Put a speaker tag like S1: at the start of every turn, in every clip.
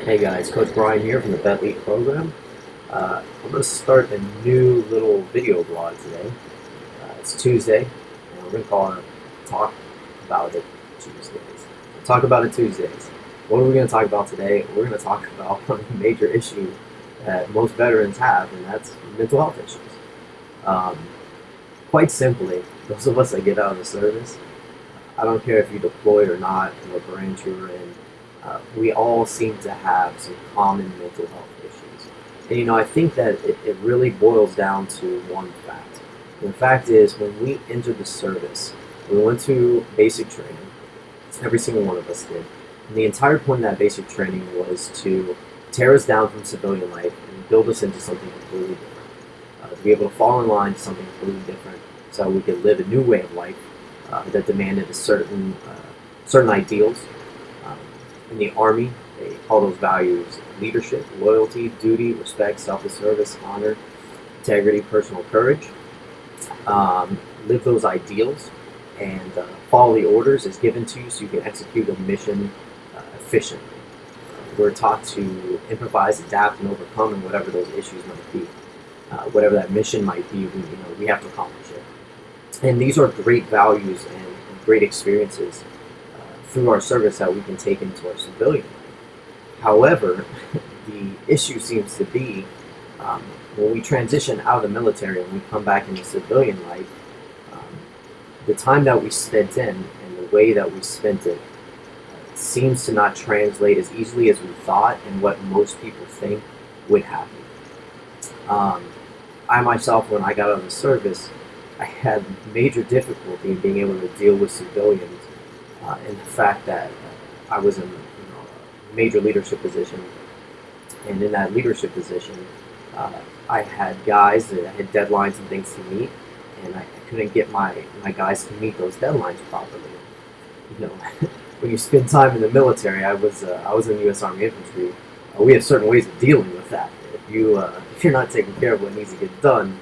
S1: Hey guys, Coach Brian here from the Vetlete program. I'm going to start a new little video blog today. It's Tuesday, and we're going to call it Talk About It Tuesdays. Talk About It Tuesdays. What are we going to talk about today? We're going to talk about one of the major issues that most veterans have, and that's mental health issues. Um, Quite simply, those of us that get out of the service, I don't care if you're deployed or not, what branch you're in, we all seem to have some common mental health issues. And I think that it really boils down to one fact. And the fact is, when we entered the service, we went to basic training. Every single one of us did. And the entire point of that basic training was to tear us down from civilian life and build us into something completely different. To be able to fall in line to something completely different so we could live a new way of life that demanded certain ideals. Um, in the Army, they call those values leadership, loyalty, duty, respect, selfless service, honor, integrity, personal courage. Live those ideals and follow the orders as given to you so you can execute a mission efficiently. We're taught to improvise, adapt, and overcome in whatever those issues might be. Whatever that mission might be, we have to accomplish it. And these are great values and great experiences through our service that we can take into our civilian life. However, the issue seems to be when we transition out of the military and we come back into civilian life, the time that we spent in and the way that we spent it seems to not translate as easily as we thought and what most people think would happen. I myself, when I got out of the service, I had major difficulty in being able to deal with civilians, and the fact that I was in a major leadership position, and in that leadership position, I had guys that had deadlines and things to meet, and I couldn't get my guys to meet those deadlines properly. When you spend time in the military, I was in the U.S. Army Infantry. We have certain ways of dealing with that. If you're not taking care of what needs to get done,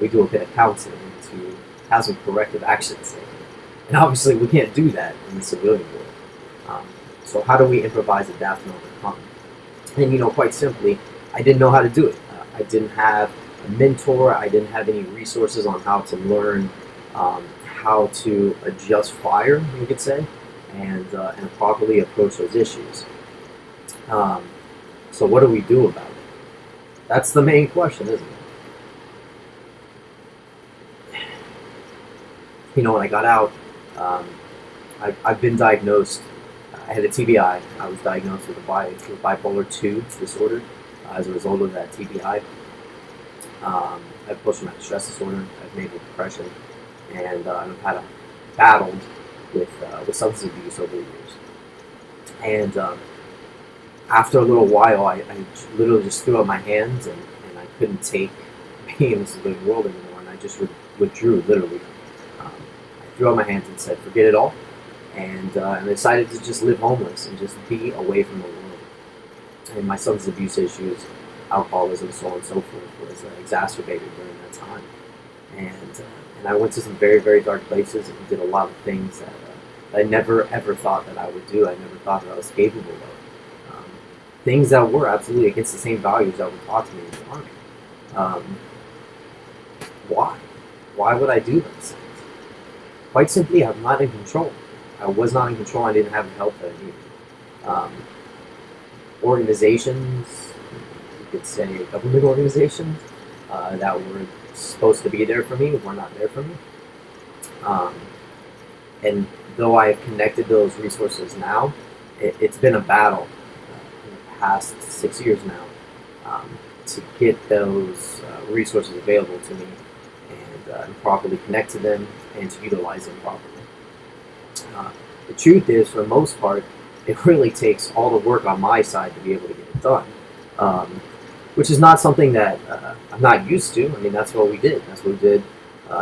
S1: we do a bit of counseling to have some corrective actions taken. And obviously, we can't do that in the civilian world. So how do we improvise, adapt, and overcome? And quite simply, I didn't know how to do it. I didn't have a mentor. I didn't have any resources on how to learn how to adjust fire, you could say, and properly approach those issues. So what do we do about it? That's the main question, isn't it? When I got out, I've been diagnosed. I had a TBI. I was diagnosed with bipolar 2 disorder as a result of that TBI. I have post-traumatic stress disorder. I've major depression, and I've had battled with substance abuse over the years. And after a little while, I literally just threw up my hands, and I couldn't take being in the civilian world anymore, and I just withdrew, literally. I threw up my hands and said, forget it all, and I decided to just live homeless and just be away from the world. And my substance abuse issues, alcoholism, so on and so forth, was exacerbated during that time. And I went to some very, very dark places and did a lot of things that I never, ever thought that I would do. I never thought that I was capable of. Things that were absolutely against the same values that were taught to me in the Army. Why? Why would I do those things? Quite simply, I'm not in control. I was not in control. I didn't have the help that I needed. Organizations, you could say government organizations, that were supposed to be there for me were not there for me. And though I have connected those resources now, it's been a battle past 6 years now to get those resources available to me and properly connect to them and to utilize them properly. The truth is, for the most part, it really takes all the work on my side to be able to get it done, which is not something that I'm not used to. I mean, that's what we did. That's what we did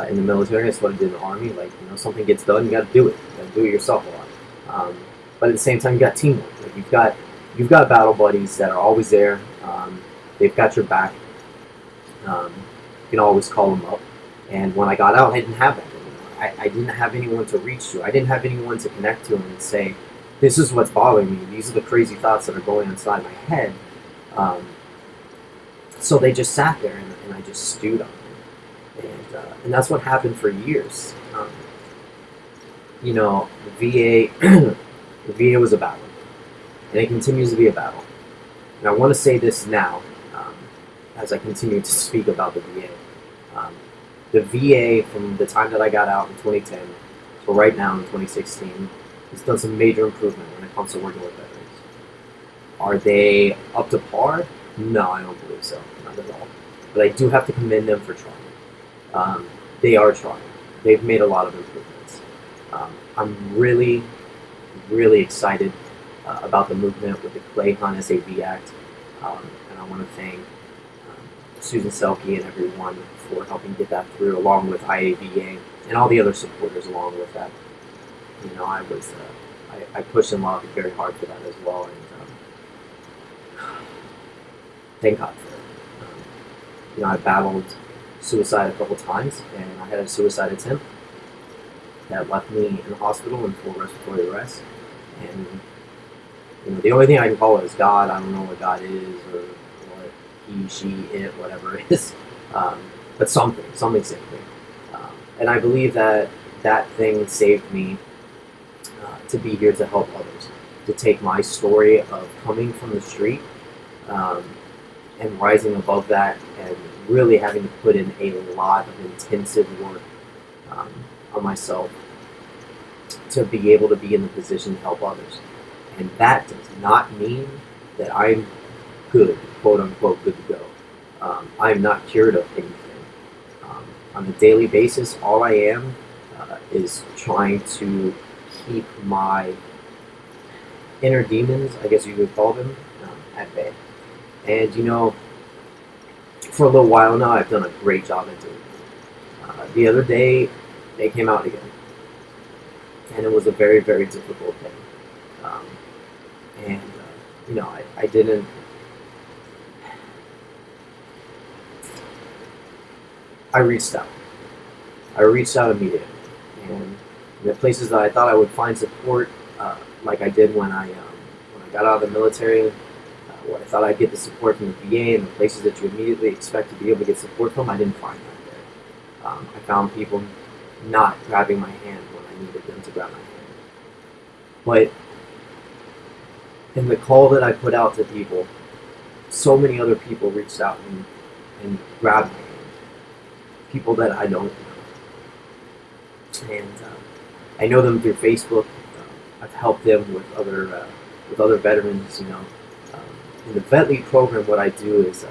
S1: in the military. That's what I did in the Army. Something gets done, you got to do it. You got to do it yourself a lot. But at the same time, you got teamwork. You've got battle buddies that are always there. They've got your back. You can always call them up. And when I got out, I didn't have that anymore. I didn't have anyone to reach to. I didn't have anyone to connect to and say, this is what's bothering me. These are the crazy thoughts that are going inside my head. Um, so they just sat there, and I just stewed on them. And that's what happened for years. The VA, the VA was a battle, and it continues to be a battle. And I want to say this now, as I continue to speak about the VA. The VA, from the time that I got out in 2010 to right now in 2016, has done some major improvement when it comes to working with veterans. Are they up to par? No, I don't believe so. Not at all. But I do have to commend them for trying. They are trying. They've made a lot of improvements. I'm really, really excited about the movement with the Clay Hunt SAV Act. And I want to thank Susan Selke and everyone for helping get that through, along with IAVA and all the other supporters along with that. I pushed and lobbied very hard for that as well, and thank God for it. I battled suicide a couple times, and I had a suicide attempt that left me in the hospital in full respiratory arrest. And the only thing I can call it is God. I don't know what God is, or what he, she, it, whatever it is. But something saved me. And I believe that thing saved me to be here to help others, to take my story of coming from the street and rising above that, and really having to put in a lot of intensive work on myself to be able to be in the position to help others. And that does not mean that I'm good, quote unquote, good to go. I'm not cured of anything. On a daily basis, all I am is trying to keep my inner demons, I guess you could call them, at bay. And for a little while now, I've done a great job at doing it. The other day, they came out again, and it was a very, very difficult thing. I didn't. I reached out. Immediately, and in the places that I thought I would find support, like I did when I got out of the military, where I thought I'd get the support from the VA, and the places that you immediately expect to be able to get support from, I didn't find that there. I found people not grabbing my hand when I needed them to grab my hand. But in the call that I put out to people, so many other people reached out and grabbed my hand. People that I don't know. And I know them through Facebook. I've helped them with other veterans. In the Vetlete program, what I do is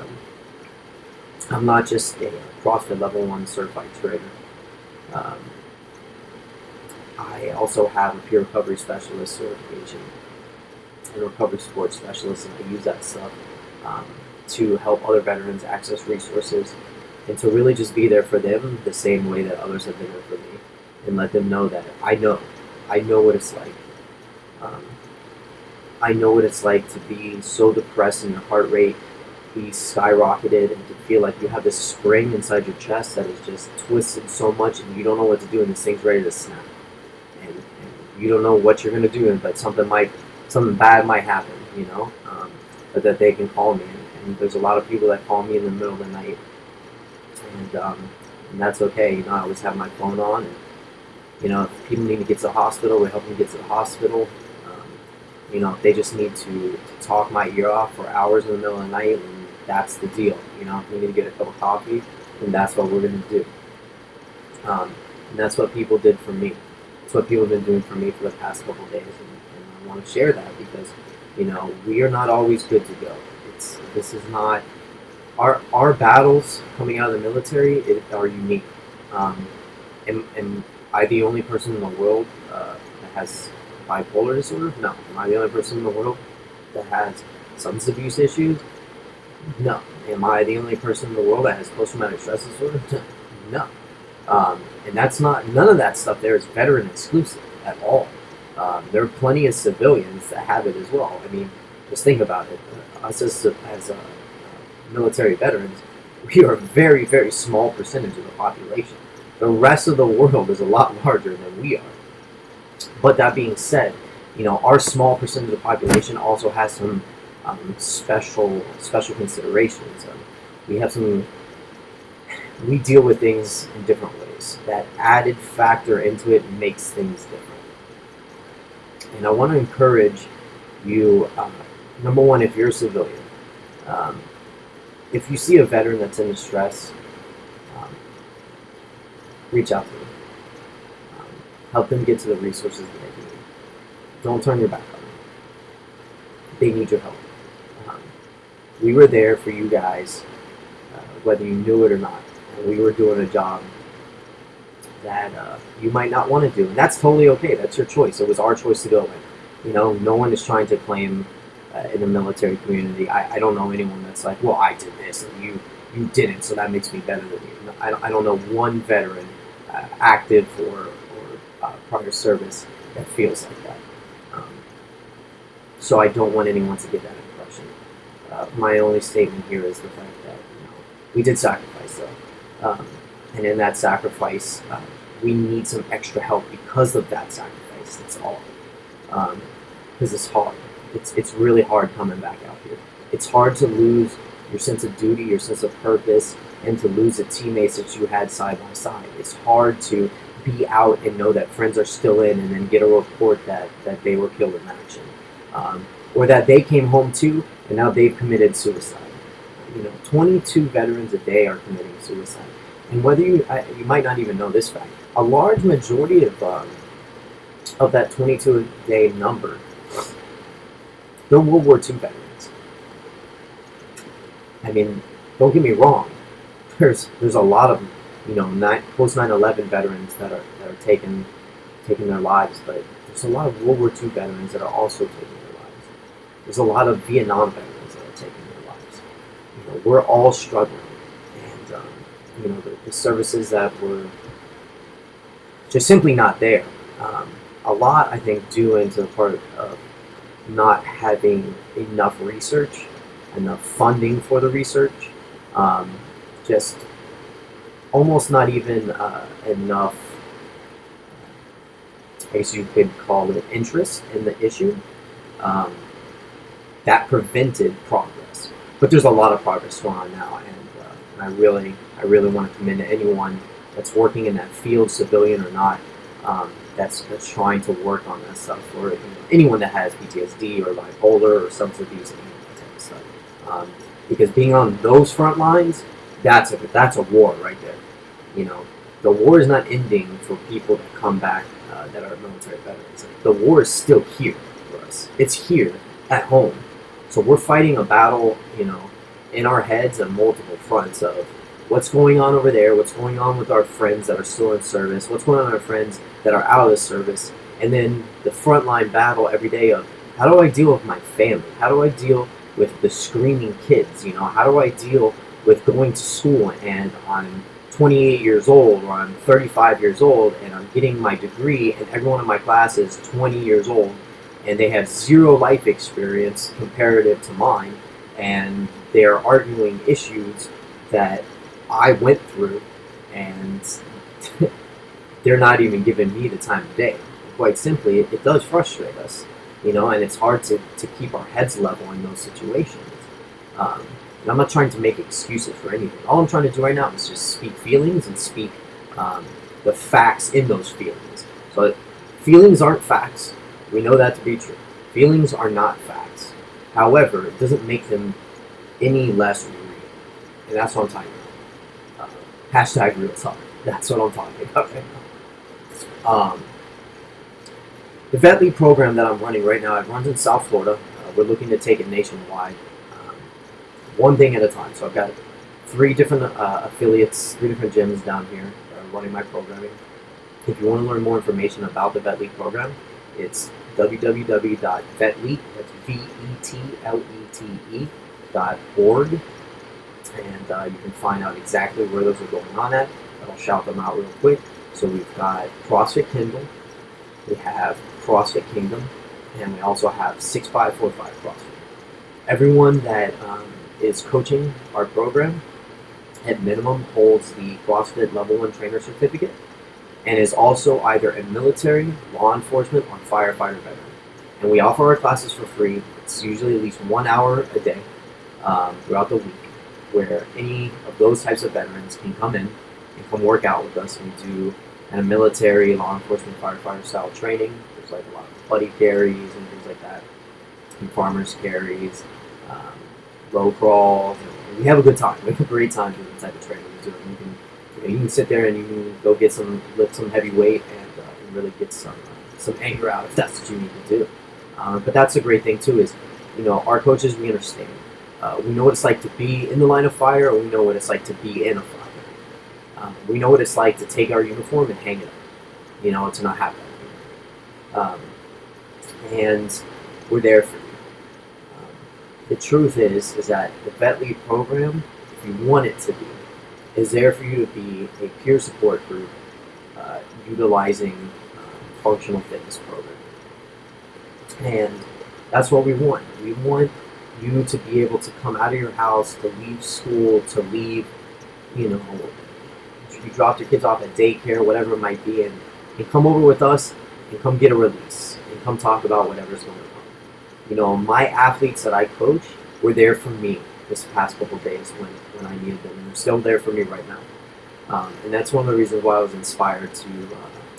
S1: I'm not just a CrossFit Level 1 certified trainer. I also have a peer recovery specialist certification and a recovery support specialist, and I use that stuff to help other veterans access resources and to really just be there for them the same way that others have been there for me, and let them know that I know what it's like. I know what it's like to be so depressed and your heart rate be skyrocketed, and to feel like you have this spring inside your chest that is just twisted so much, and you don't know what to do, and this thing's ready to snap. And you don't know what you're going to do, but something bad might happen, but that they can call me. And there's a lot of people that call me in the middle of the night. And that's okay. I always have my phone on, and if people need to get to the hospital, we help them get to the hospital. If they just need to talk my ear off for hours in the middle of the night, and that's the deal. If we need to get a cup of coffee, then that's what we're going to do. And that's what people did for me. That's what people have been doing for me for the past couple of days, and I want to share that because we are not always good to go. This is not. Our battles coming out of the military are unique. Am I the only person in the world that has bipolar disorder? No. Am I the only person in the world that has substance abuse issues? No. Am I the only person in the world that has post-traumatic stress disorder? No. And that's not. None of that stuff there is veteran exclusive at all. There are plenty of civilians that have it as well. I mean, just think about it. Us as military veterans, we are a very, very small percentage of the population. The rest of the world is a lot larger than we are. But that being said, our small percentage of the population also has some special considerations. We deal with things in different ways. That added factor into it makes things different. And I want to encourage you, number one, if you're a civilian, um, if you see a veteran that's in distress, um, reach out to them. Um, Help them get to the resources that they need. Don't turn your back on them. They need your help. Um, we were there for you guys, whether you knew it or not. And we were doing a job that you might not want to do, and that's totally okay. That's your choice. It was our choice to go in. No one is trying to claim in the military community. I don't know anyone that's like, well, I did this and you didn't, so that makes me better than you. No, I don't know one veteran, active or prior service, that feels like that. Um, so I don't want anyone to get that impression. My only statement here is the fact that we did sacrifice, though. And in that sacrifice, we need some extra help because of that sacrifice. That's all. Because it's hard. It's really hard coming back out here. It's hard to lose your sense of duty, your sense of purpose, and to lose the teammates that you had side by side. It's hard to be out and know that friends are still in, and then get a report that they were killed in action, or that they came home too, and now they've committed suicide. 22 veterans a day are committing suicide. And whether you might not even know this fact, a large majority of that 22-day number, they're World War II veterans. I mean, don't get me wrong. There's a lot of post 9/11 veterans that are taking their lives, but there's a lot of World War II veterans that are also taking their lives. There's a lot of Vietnam veterans that are taking their lives. We're all struggling. The services that were just simply not there. A lot, I think, due into the part of not having enough research, enough funding for the research, just almost not even enough, I guess you could call it, interest in the issue, that prevented progress. But there's a lot of progress going on now, and I really want to commend anyone that's working in that field, civilian or not, that's trying to work on that stuff, or anyone that has PTSD or bipolar or substance abuse and that type of stuff. Because being on those front lines, that's a war right there. The war is not ending for people that come back that are military veterans. The war is still here for us. It's here at home. So we're fighting a battle, in our heads on multiple fronts of what's going on over there, what's going on with our friends that are still in service, what's going on with our friends that are out of the service, and then the frontline battle every day of how do I deal with my family? How do I deal with the screaming kids? How do I deal with going to school and I'm 28 years old or I'm 35 years old and I'm getting my degree and everyone in my class is 20 years old and they have zero life experience comparative to mine, and they're arguing issues that I went through, and they're not even giving me the time of day. Quite simply, it does frustrate us, and it's hard to keep our heads level in those situations. And I'm not trying to make excuses for anything. All I'm trying to do right now is just speak feelings and speak the facts in those feelings. So feelings aren't facts. We know that to be true. Feelings are not facts. However, it doesn't make them any less real. And that's what I'm talking about. Hashtag real talk. That's what I'm talking about right now. The Vetlete program that I'm running right now, it runs in South Florida. We're looking to take it nationwide. One thing at a time. So I've got 3 different affiliates, 3 different gyms down here that are running my programming. If you want to learn more information about the Vetlete program, it's www.vetlete, that's vetlete.org, and you can find out exactly where those are going on at. I'll shout them out real quick. So we've got CrossFit Kindle, we have CrossFit Kingdom, and we also have 6545 CrossFit. Everyone that is coaching our program at minimum holds the CrossFit Level 1 Trainer Certificate and is also either a military, law enforcement, or firefighter veteran. And we offer our classes for free. It's usually at least 1 hour a day throughout the week, where any of those types of veterans can come in and come work out with us. We do kind of military, law enforcement, firefighter style training. There's like a lot of buddy carries and things like that, and farmers carries, um, low crawls. We have a good time. We have a great time doing the type of training we do. You can sit there and you can go lift some heavy weight and really get some anger out if that's what you need to do. But that's a great thing too. Is our coaches, we understand. We know what it's like to be in the line of fire, or we know what it's like to be in a fire. We know what it's like to take our uniform and hang it up, to not have that. And we're there for you. The truth is that the Vetlete program, if you want it to be, is there for you to be a peer support group utilizing functional fitness program. And that's what we want. We want you to be able to come out of your house, to leave school, to leave, you drop your kids off at daycare, whatever it might be, and come over with us and come get a release and come talk about whatever's going on. My athletes that I coach were there for me this past couple days when I needed them, and they're still there for me right now. And that's one of the reasons why I was inspired to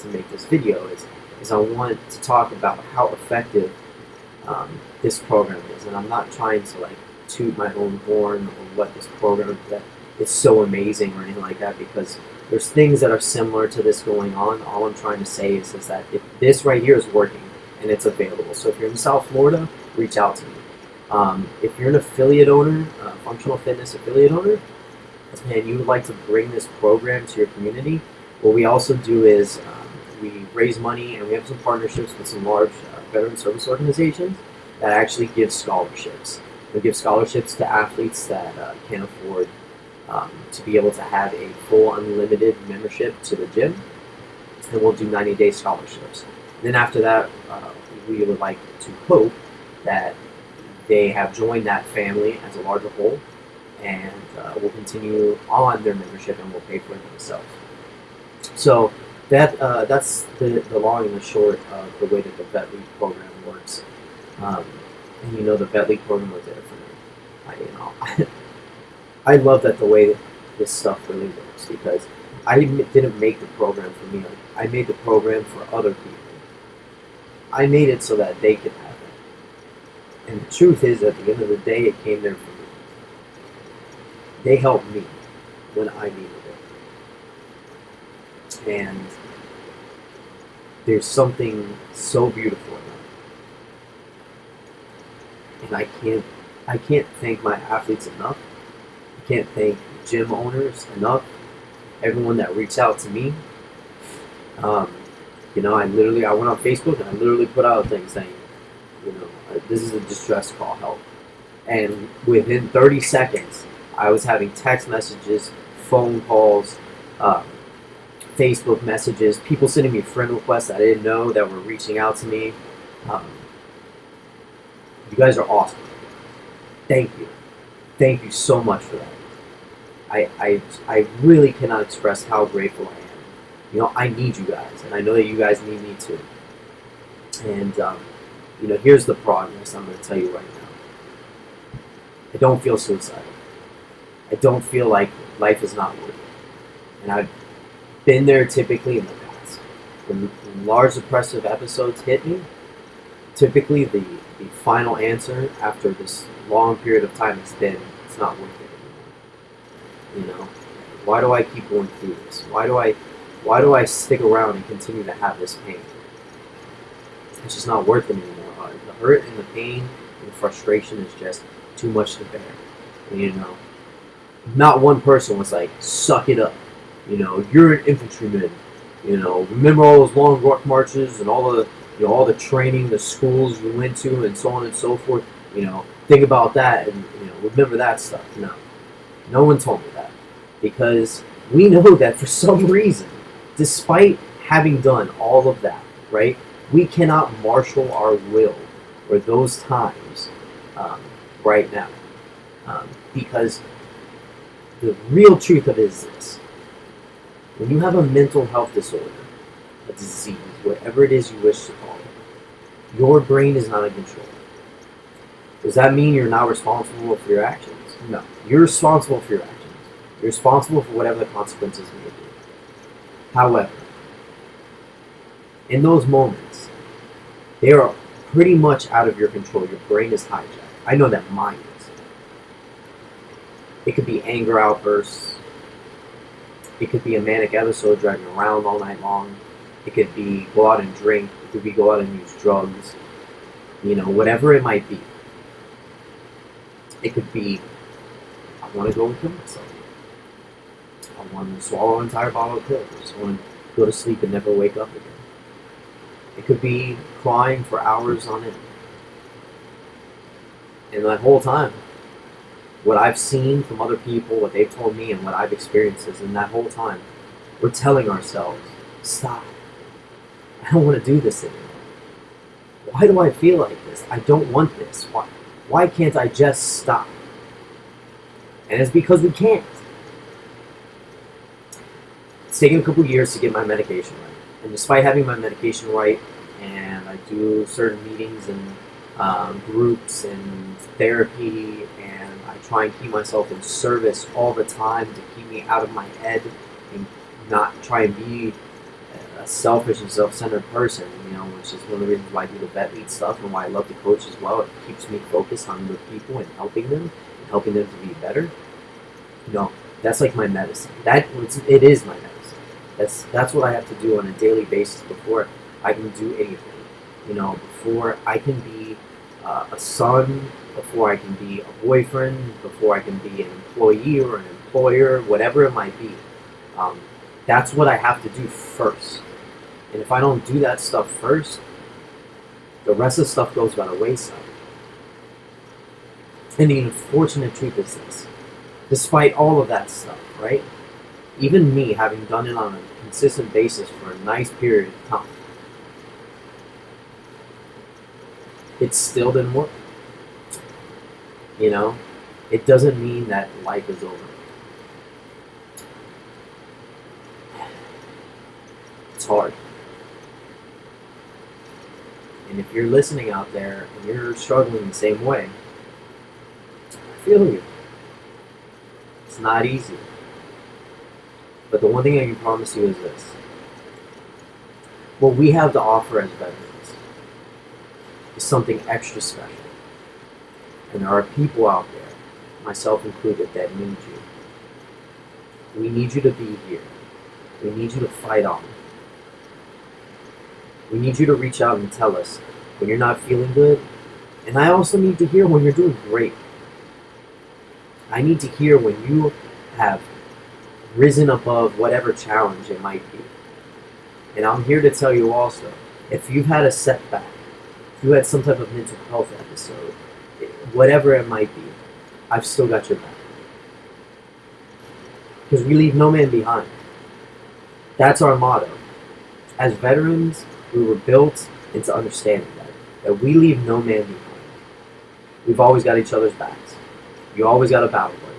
S1: make this video is I want to talk about how effective this program is. And I'm not trying to toot my own horn or what this program that is so amazing or anything like that, because there's things that are similar to this going on. All I'm trying to say is that if this right here is working and it's available. So if you're in South Florida, reach out to me. If you're an affiliate owner, functional fitness affiliate owner, and you would like to bring this program to your community, what we also do is we raise money, and we have some partnerships with some large veteran service organizations that actually give scholarships. We give scholarships to athletes that can't afford to be able to have a full unlimited membership to the gym, and we'll do 90-day scholarships. Then after that, we would like to hope that they have joined that family as a larger whole, and will continue on their membership and will pay for it themselves. So that's the long and the short of the way that the Vetlete program works. And the Vetlete program was there for me. I love that the way that this stuff really works, because I didn't make the program for me. I made the program for other people. I made it so that they could have it. And the truth is, at the end of the day, it came there for me. They helped me when I needed it. And there's something so beautiful in that. And I can't thank my athletes enough. I can't thank gym owners enough. Everyone that reached out to me. I went on Facebook and I literally put out a thing saying, this is a distress call, help. And within 30 seconds, I was having text messages, phone calls, Facebook messages, people sending me friend requests I didn't know that were reaching out to me. You guys are awesome. Thank you. Thank you so much for that. I really cannot express how grateful I am. I need you guys, and I know that you guys need me too. And, here's the progress I'm going to tell you right now. I don't feel suicidal. I don't feel like life is not worth it. And I've been there typically in the past. When large depressive episodes hit me, typically the final answer after this long period of time has been, it's not worth it anymore. Why do I keep going through this? Why do I stick around and continue to have this pain? It's just not worth it anymore. The hurt and the pain and the frustration is just too much to bear. And, not one person was like, suck it up. You're an infantryman. Remember all those long rock marches and all the training, the schools you went to, and so on and so forth. Think about that and remember that stuff. No one told me that, because we know that for some reason, despite having done all of that, right, we cannot marshal our will for those times right now, because the real truth of it is this: when you have a mental health disorder, a disease, whatever it is you wish to call it, Your brain is not in control. Does that mean you're not responsible for your actions? No. You're responsible for your actions. You're responsible for whatever the consequences may be. However, in those moments, they are pretty much out of your control. Your brain is hijacked. I know that mine is. It could be anger outbursts. It could be a manic episode driving around all night long. It could be go out and drink. It could be go out and use drugs. Whatever it might be. It could be, I want to go and kill myself. I want to swallow an entire bottle of pills. I just want to go to sleep and never wake up again. It could be crying for hours on end. And that whole time, what I've seen from other people, what they've told me, and what I've experienced is in that whole time, we're telling ourselves, stop. I don't want to do this anymore. Why do I feel like this? I don't want this. Why can't I just stop? And it's because we can't. It's taken a couple years to get my medication right. And despite having my medication right, and I do certain meetings and groups and therapy, and I try and keep myself in service all the time to keep me out of my head and not try and be a selfish and self-centered person, which is one of the reasons why I do the Vetlete stuff and why I love to coach as well. It keeps me focused on other people and helping them to be better. That's like my medicine. It is my medicine. That's what I have to do on a daily basis before I can do anything. Before I can be a son, before I can be a boyfriend, before I can be an employee or an employer, whatever it might be. That's what I have to do first. And if I don't do that stuff first, the rest of the stuff goes by the wayside. And the unfortunate truth is this. Despite all of that stuff, right? Even me having done it on a consistent basis for a nice period of time, it still didn't work. It doesn't mean that life is over. It's hard. And if you're listening out there and you're struggling the same way, I feel you. It's not easy. But the one thing I can promise you is this. What we have to offer as veterans is something extra special. And there are people out there, myself included, that need you. We need you to be here. We need you to fight on. We need you to reach out and tell us when you're not feeling good. And I also need to hear when you're doing great. I need to hear when you have risen above whatever challenge it might be. And I'm here to tell you also, if you've had a setback, if you had some type of mental health episode, whatever it might be, I've still got your back. Because we leave no man behind. That's our motto. As veterans, we were built into understanding that we leave no man behind. We've always got each other's backs. You always got a battle buddy.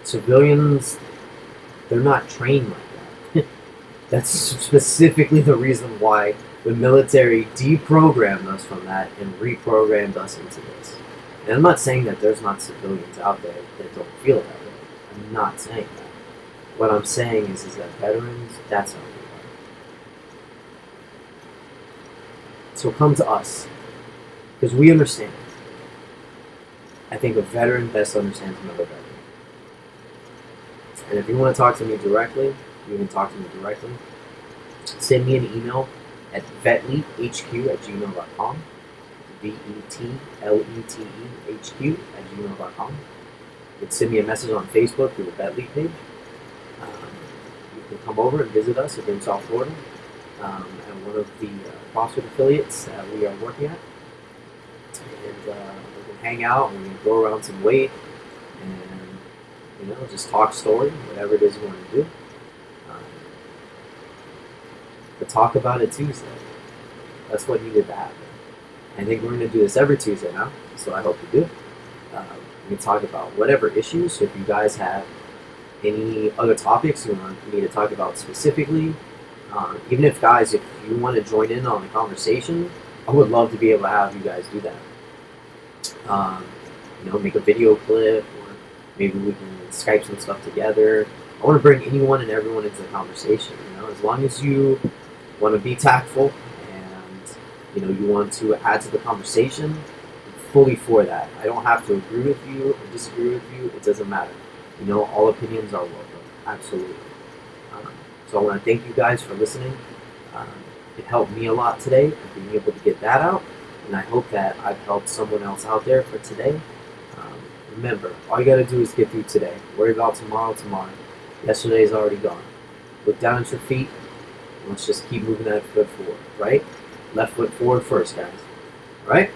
S1: Civilians, they're not trained like that. That's specifically the reason why the military deprogrammed us from that and reprogrammed us into this. And I'm not saying that there's not civilians out there that don't feel that way. I'm not saying that. What I'm saying is that veterans, that's how we are. So come to us, because we understand. I think a veteran best understands another veteran. And if you want to talk to me directly, you can talk to me directly. Send me an email at vetletehq@gmail.com. vetletehq@gmail.com. You can send me a message on Facebook through the Vetlete page. You can come over and visit us if you're in South Florida at one of the CrossFit affiliates that we are working at. And we can hang out and we can throw around some weight and just talk story, whatever it is you want to do. But talk about it Tuesday. That's what needed to happen. I think we're going to do this every Tuesday now, so I hope you do. We can talk about whatever issues. So if you guys have any other topics you want me to talk about specifically, Even if, guys, if you want to join in on the conversation, I would love to be able to have you guys do that. Make a video clip, or maybe we can Skype some stuff together. I want to bring anyone and everyone into the conversation. As long as you want to be tactful and you want to add to the conversation, I'm fully for that. I don't have to agree with you or disagree with you. It doesn't matter. All opinions are welcome. Absolutely. So I want to thank you guys for listening. Um, it helped me a lot today, being able to get that out, and I hope that I've helped someone else out there for today. Remember, all you got to do is get through today. Worry about tomorrow. Yesterday is already gone. Look down at your feet, and let's just keep moving that foot forward, right? Left foot forward first, guys. All right?